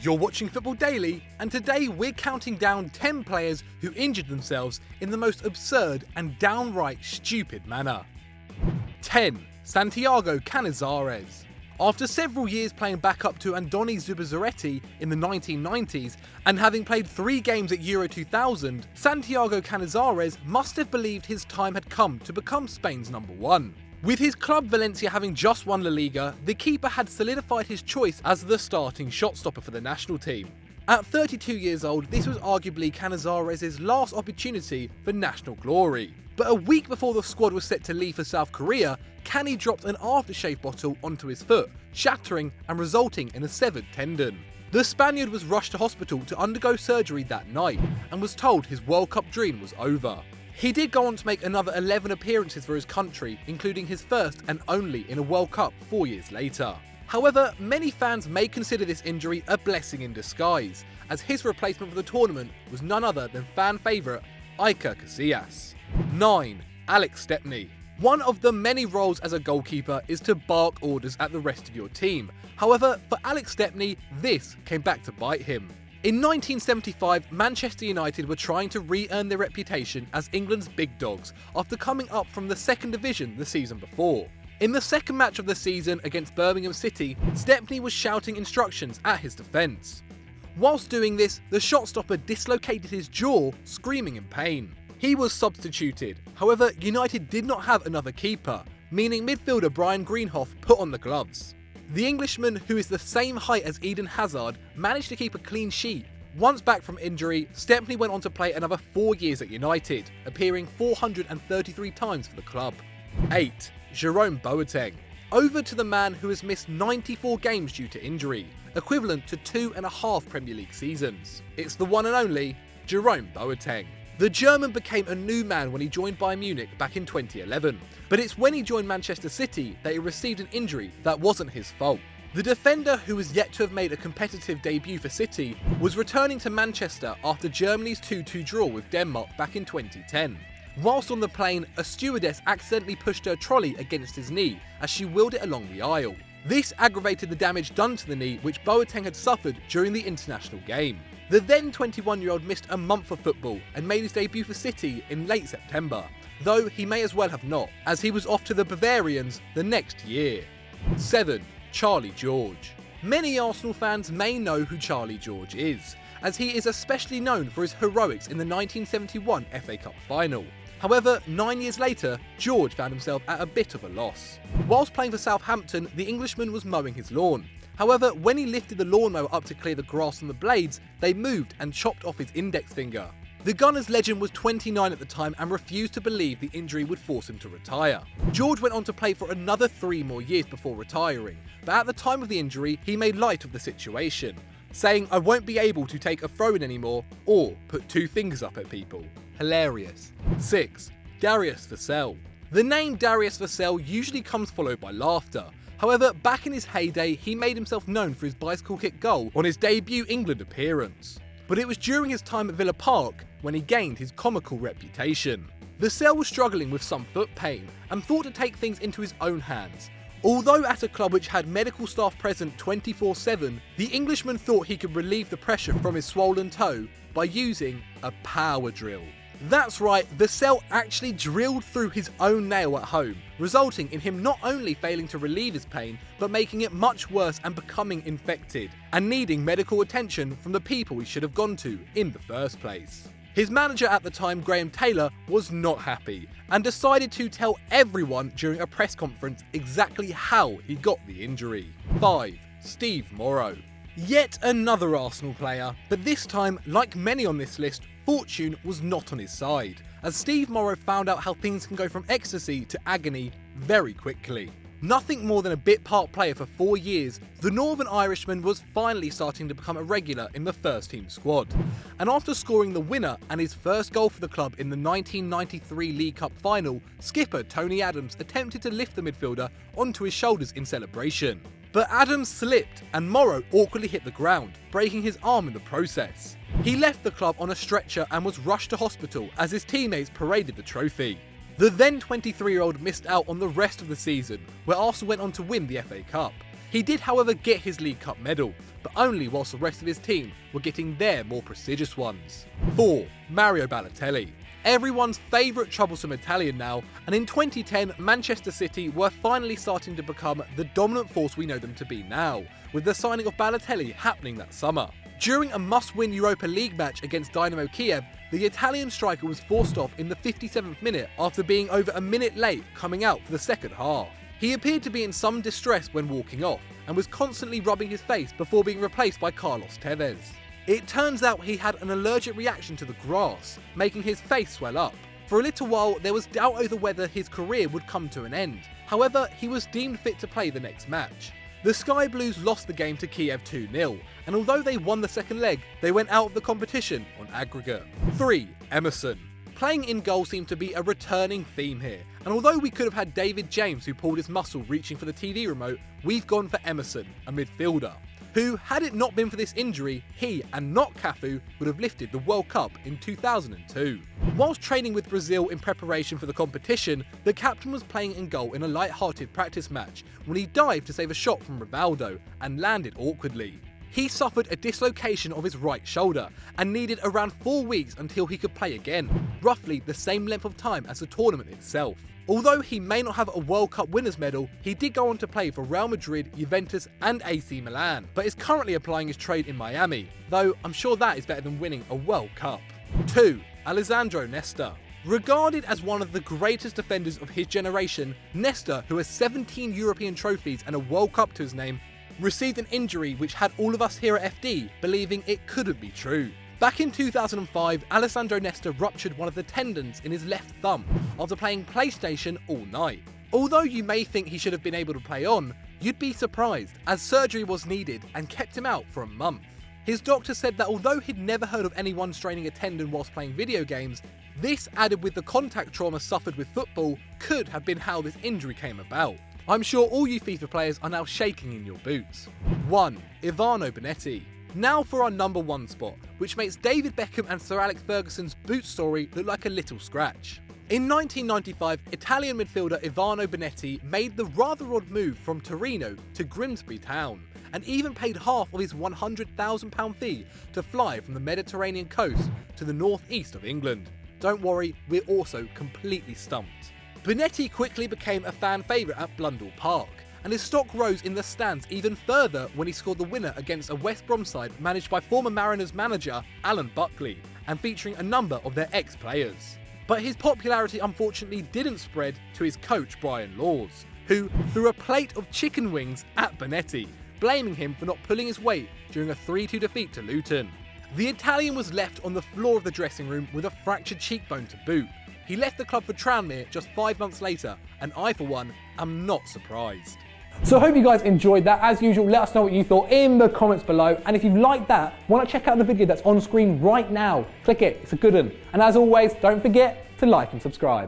You're watching Football Daily, and today we're counting down 10 players who injured themselves in the most absurd and downright stupid manner. 10. Santiago Canizares. After several years playing backup to Andoni Zubizaretti in the 1990s and having played 3 games at Euro 2000, Santiago Canizares must have believed his time had come to become Spain's number 1. With his club Valencia having just won La Liga, the keeper had solidified his choice as the starting shot stopper for the national team. At 32 years old, this was arguably Canizares' last opportunity for national glory. But a week before the squad was set to leave for South Korea, Cani dropped an aftershave bottle onto his foot, shattering and resulting in a severed tendon. The Spaniard was rushed to hospital to undergo surgery that night and was told his World Cup dream was over. He did go on to make another 11 appearances for his country, including his first and only in a World Cup 4 years later. However, many fans may consider this injury a blessing in disguise, as his replacement for the tournament was none other than fan favourite Iker Casillas. 9. Alex Stepney. One of the many roles as a goalkeeper is to bark orders at the rest of your team. However, for Alex Stepney, this came back to bite him. In 1975, Manchester United were trying to re-earn their reputation as England's big dogs after coming up from the second division the season before. In the second match of the season against Birmingham City, Stepney was shouting instructions at his defence. Whilst doing this, the shot stopper dislocated his jaw, screaming in pain. He was substituted. However, United did not have another keeper, meaning midfielder Brian Greenhoff put on the gloves. The Englishman, who is the same height as Eden Hazard, managed to keep a clean sheet. Once back from injury, Stepney went on to play another 4 years at United, appearing 433 times for the club. 8. Jerome Boateng. Over to the man who has missed 94 games due to injury, equivalent to 2.5 Premier League seasons. It's the one and only Jerome Boateng. The German became a new man when he joined Bayern Munich back in 2011, but it's when he joined Manchester City that he received an injury that wasn't his fault. The defender, who was yet to have made a competitive debut for City, was returning to Manchester after Germany's 2-2 draw with Denmark back in 2010. Whilst on the plane, a stewardess accidentally pushed her trolley against his knee as she wheeled it along the aisle. This aggravated the damage done to the knee which Boateng had suffered during the international game. The then 21-year-old missed a month of football and made his debut for City in late September, though he may as well have not, as he was off to the Bavarians the next year. 7. Charlie George. Many Arsenal fans may know who Charlie George is, as he is especially known for his heroics in the 1971 FA Cup final. However, 9 years later, George found himself at a bit of a loss. Whilst playing for Southampton, the Englishman was mowing his lawn. However, when he lifted the lawnmower up to clear the grass from the blades, they moved and chopped off his index finger. The Gunners legend was 29 at the time and refused to believe the injury would force him to retire. George went on to play for another 3 more years before retiring, but at the time of the injury, he made light of the situation, saying, "I won't be able to take a throw-in anymore or put 2 fingers up at people." Hilarious. 6. Darius Vassell. The name Darius Vassell usually comes followed by laughter. However, back in his heyday, he made himself known for his bicycle kick goal on his debut England appearance. But it was during his time at Villa Park when he gained his comical reputation. Vassell was struggling with some foot pain and thought to take things into his own hands. Although at a club which had medical staff present 24/7, the Englishman thought he could relieve the pressure from his swollen toe by using a power drill. That's right, Vassell actually drilled through his own nail at home, resulting in him not only failing to relieve his pain, but making it much worse and becoming infected, and needing medical attention from the people he should have gone to in the first place. His manager at the time, Graham Taylor, was not happy, and decided to tell everyone during a press conference exactly how he got the injury. 5. Steve Morrow. Yet another Arsenal player, but this time, like many on this list, fortune was not on his side, as Steve Morrow found out how things can go from ecstasy to agony very quickly. Nothing more than a bit part player for 4 years, the Northern Irishman was finally starting to become a regular in the first team squad. And after scoring the winner and his first goal for the club in the 1993 League Cup final, skipper Tony Adams attempted to lift the midfielder onto his shoulders in celebration. But Adams slipped and Morrow awkwardly hit the ground, breaking his arm in the process. He left the club on a stretcher and was rushed to hospital as his teammates paraded the trophy. The then 23-year-old missed out on the rest of the season, where Arsenal went on to win the FA Cup. He did, however, get his League Cup medal, but only whilst the rest of his team were getting their more prestigious ones. 4. Mario Balotelli. Everyone's favourite troublesome Italian now, and in 2010 Manchester City were finally starting to become the dominant force we know them to be now, with the signing of Balotelli happening that summer. During a must-win Europa League match against Dynamo Kiev, the Italian striker was forced off in the 57th minute after being over a minute late coming out for the second half. He appeared to be in some distress when walking off, and was constantly rubbing his face before being replaced by Carlos Tevez. It turns out he had an allergic reaction to the grass, making his face swell up. For a little while, there was doubt over whether his career would come to an end. However, he was deemed fit to play the next match. The Sky Blues lost the game to Kiev 2-0, and although they won the second leg, they went out of the competition on aggregate. 3. Emerson. Playing in goal seemed to be a returning theme here, and although we could have had David James who pulled his muscle reaching for the TV remote, we've gone for Emerson, a midfielder, who, had it not been for this injury, he and not Cafu would have lifted the World Cup in 2002. Whilst training with Brazil in preparation for the competition, the captain was playing in goal in a light-hearted practice match when he dived to save a shot from Rivaldo and landed awkwardly. He suffered a dislocation of his right shoulder and needed around 4 weeks until he could play again, roughly the same length of time as the tournament itself. Although he may not have a World Cup winners medal, he did go on to play for Real Madrid, Juventus and AC Milan, but is currently applying his trade in Miami, though I'm sure that is better than winning a World Cup. 2. Alessandro Nesta. Regarded as one of the greatest defenders of his generation, Nesta, who has 17 European trophies and a World Cup to his name, received an injury which had all of us here at FD believing it couldn't be true. Back in 2005, Alessandro Nesta ruptured one of the tendons in his left thumb after playing PlayStation all night. Although you may think he should have been able to play on, you'd be surprised, as surgery was needed and kept him out for a month. His doctor said that although he'd never heard of anyone straining a tendon whilst playing video games, this, added with the contact trauma suffered with football, could have been how this injury came about. I'm sure all you FIFA players are now shaking in your boots. 1. Ivano Bonetti. Now for our number 1 spot, which makes David Beckham and Sir Alex Ferguson's boot story look like a little scratch. In 1995, Italian midfielder Ivano Bonetti made the rather odd move from Torino to Grimsby Town, and even paid half of his £100,000 fee to fly from the Mediterranean coast to the northeast of England. Don't worry, we're also completely stumped. Bonetti quickly became a fan favourite at Blundell Park, and his stock rose in the stands even further when he scored the winner against a West Brom side managed by former Mariners manager Alan Buckley, and featuring a number of their ex-players. But his popularity unfortunately didn't spread to his coach Brian Laws, who threw a plate of chicken wings at Bonetti, blaming him for not pulling his weight during a 3-2 defeat to Luton. The Italian was left on the floor of the dressing room with a fractured cheekbone to boot. He left the club for Tranmere just 5 months later, and I, for one, am not surprised. So I hope you guys enjoyed that. As usual, let us know what you thought in the comments below. And if you've liked that, why not check out the video that's on screen right now? Click it, it's a good one. And as always, don't forget to like and subscribe.